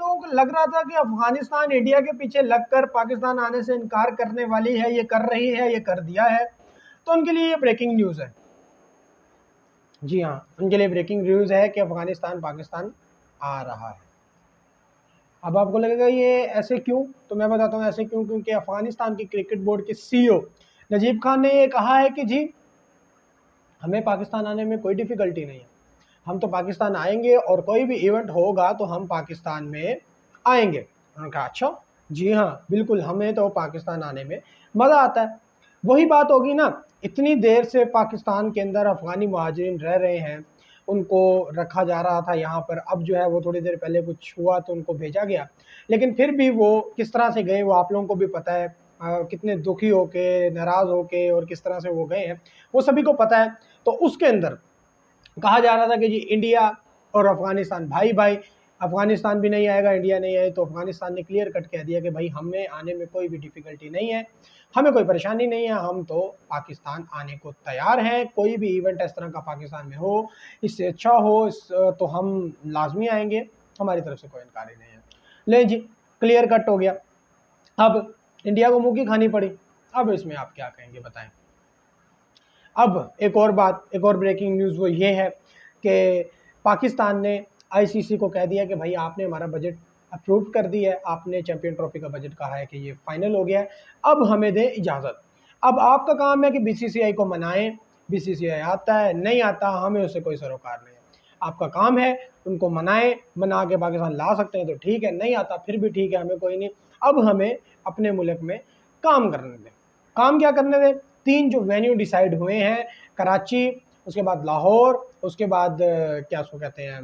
लोगों को लग रहा था कि अफगानिस्तान इंडिया के पीछे लगकर पाकिस्तान आने से इनकार करने वाली है, ये कर रही है, ये कर दिया है, तो उनके लिए ये ब्रेकिंग न्यूज़ है। जी हाँ, उनके लिए ब्रेकिंग न्यूज़ है कि अफगानिस्तान पाकिस्तान आ रहा है। अब आपको लगेगा ये ऐसे क्यों, तो मैं बताता हूँ ऐसे क्यों, क्योंकि अफगानिस्तान की क्रिकेट बोर्ड के सीईओ नजीब खान ने ये कहा है कि जी हमें पाकिस्तान आने में कोई डिफ़िकल्टी नहीं है, हम तो पाकिस्तान आएंगे और कोई भी इवेंट होगा तो हम पाकिस्तान में आएंगे। उन्होंने कहा अच्छा, जी हाँ बिल्कुल, हमें तो पाकिस्तान आने में मज़ा आता है। वही बात होगी ना, इतनी देर से पाकिस्तान के अंदर अफ़गानी महाजिरीन रह रहे हैं, उनको रखा जा रहा था यहाँ पर, अब जो है वो थोड़ी देर पहले कुछ हुआ तो उनको भेजा गया, लेकिन फिर भी वो किस तरह से गए वो आप लोगों को भी पता है। कितने दुखी होके, नाराज़ होके और किस तरह से वो गए हैं वो सभी को पता है। तो उसके अंदर कहा जा रहा था कि जी इंडिया और अफगानिस्तान भाई भाई, अफगानिस्तान भी नहीं आएगा, इंडिया नहीं आए, तो अफगानिस्तान ने क्लियर कट कह दिया कि भाई हमें आने में कोई भी डिफ़िकल्टी नहीं है, हमें कोई परेशानी नहीं है, हम तो पाकिस्तान आने को तैयार हैं, कोई भी इवेंट इस तरह का पाकिस्तान में हो, इससे अच्छा हो तो हम लाजमी आएंगे, हमारी तरफ से कोई इनकार ही नहीं है। ले जी, क्लियर कट हो गया। अब इंडिया को मुँह की खानी पड़ी। अब इसमें आप क्या कहेंगे बताएं। अब एक और बात, एक और ब्रेकिंग न्यूज़ वो ये है कि पाकिस्तान ने आईसीसी को कह दिया कि भाई आपने हमारा बजट अप्रूव कर दिया है, आपने चैंपियन ट्रॉफी का बजट कहा है कि ये फाइनल हो गया है, अब हमें दें इजाज़त। अब आपका काम है कि बीसीसीआई को मनाएं, बीसीसीआई आता है नहीं आता हमें उससे कोई सरोकार नहीं है, आपका काम है उनको मनाएं, मना के पाकिस्तान ला सकते हैं तो ठीक है, नहीं आता फिर भी ठीक है, हमें कोई नहीं। अब हमें अपने मुल्क में काम करने दें। काम क्या करने दें, 3 जो वेन्यू डिसाइड हुए हैं, कराची, उसके बाद लाहौर, उसके बाद क्या उसको कहते हैं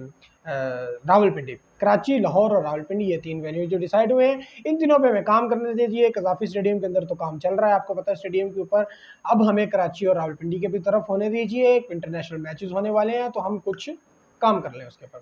रावलपिंडी। कराची, लाहौर और रावलपिंडी, ये 3 वेन्यू जो डिसाइड हुए हैं, इन तीनों पे हमें काम करने दीजिए। कज़ाफ़ी स्टेडियम के अंदर तो काम चल रहा है, आपको पता है स्टेडियम के ऊपर, अब हमें कराची और रावलपिंडी के भी तरफ होने दीजिए, इंटरनेशनल मैचेस होने वाले हैं तो हम कुछ काम कर लें उसके ऊपर।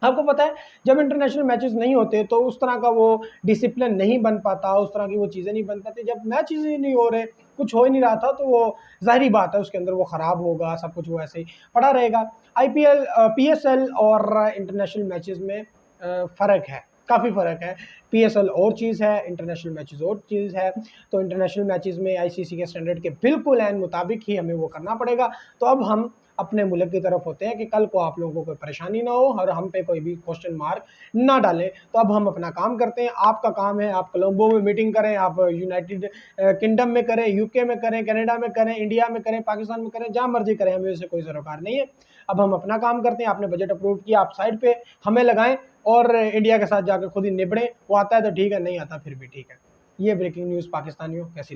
आपको पता है जब इंटरनेशनल मैचेस नहीं होते तो उस तरह का वो डिसिप्लिन नहीं बन पाता, उस तरह की वो चीज़ें नहीं बन पाती। जब मैचेस ही नहीं हो रहे, कुछ हो ही नहीं रहा था, तो वो ज़ाहिरी बात है उसके अंदर वो ख़राब होगा, सब कुछ वो ऐसे ही पड़ा रहेगा। आईपीएल, पीएसएल और इंटरनेशनल मैचेस में फ़र्क है, काफ़ी फ़र्क है। पीएसएल और चीज़ है, इंटरनेशनल मैचेस और चीज़ है। तो इंटरनेशनल मैचेस में आईसीसी के स्टैंडर्ड के बिल्कुल ऐन मुताबिक ही हमें वो करना पड़ेगा। तो अब हम अपने मुल्क की तरफ होते हैं कि कल को आप लोगों को कोई परेशानी ना हो और हम पे कोई भी क्वेश्चन मार्क ना डालें। तो अब हम अपना काम करते हैं, आपका काम है आप कोलंबो में मीटिंग करें, आप यूनाइटेड किंगडम में करें, यूके में करें, कनाडा में करें, इंडिया में करें, पाकिस्तान में करें, जहाँ मर्जी करें, हमें उससे कोई सरोकार नहीं है। अब हम अपना काम करते हैं, आपने बजट अप्रूव किया, आप साइड पे हमें लगाएं और इंडिया के साथ जाकर खुद ही निबड़ें। वो आता है तो ठीक है, नहीं आता फिर भी ठीक है। ये ब्रेकिंग न्यूज़ पाकिस्तानियों कैसी